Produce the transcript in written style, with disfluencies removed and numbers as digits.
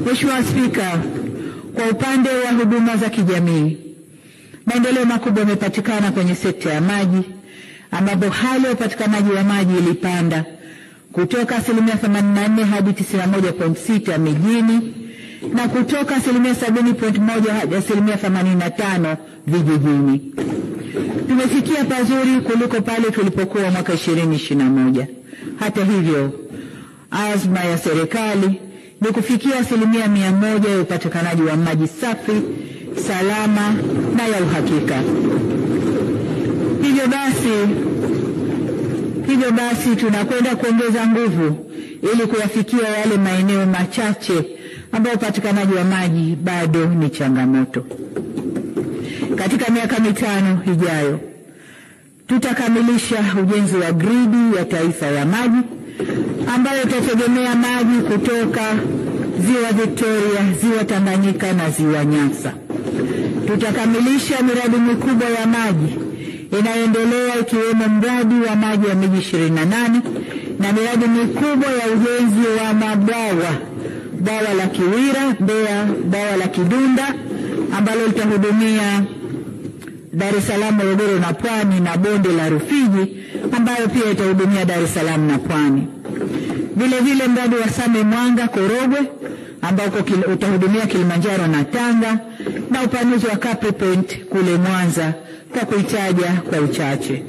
Mheshimiwa Spika, kwa upande wa huduma za kijamii, maendeleo makubwa yamepatikana kwenye sekta ya maji, ambapo hali ya upatikanaji wa maji ilipanda kutoka 84% hadi 91.6% mijini na kutoka 70.1% hadi 85% vijijini. Tumefikia pazuri kuliko pale tulipokuwa mwaka 2021. Hata hivyo, azma ya serikali ni kufikia 100% ya upatikanaji wa maji safi, salama na ya uhakika. Hivyo basi tunakwenda kuongeza nguvu ili kuyafikia yale maeneo machache ambayo upatikanaji wa maji bado ni changamoto. Katika miaka 5 ijayo, tutakamilisha ujenzi wa gridi ya taifa ya maji ambayo itategemea maji kutoka Ziwa Victoria, Ziwa Tanganyika na Ziwa Nyasa. Tutakamilisha miradi mikubwa ya maji inayoendelea ikiwemo mradi wa maji wa miji 28 na miradi mikubwa ya ujenzi wa mabwawa, bwawa la Kiwira, Mbeya, bwawa la Kidunda ambalo litahudumia Dar es Salaam, Morogoro na Pwani, na bonde la Rufiji ambayo pia itahudumia Dar es Salaam na Pwani. Vile mradi wa Same Mwanga Korogwe ambao utahudumia Kilimanjaro na Tanga, na upanuzi wa Capri Point kule Mwanza, kwa kuitaja kwa uchache.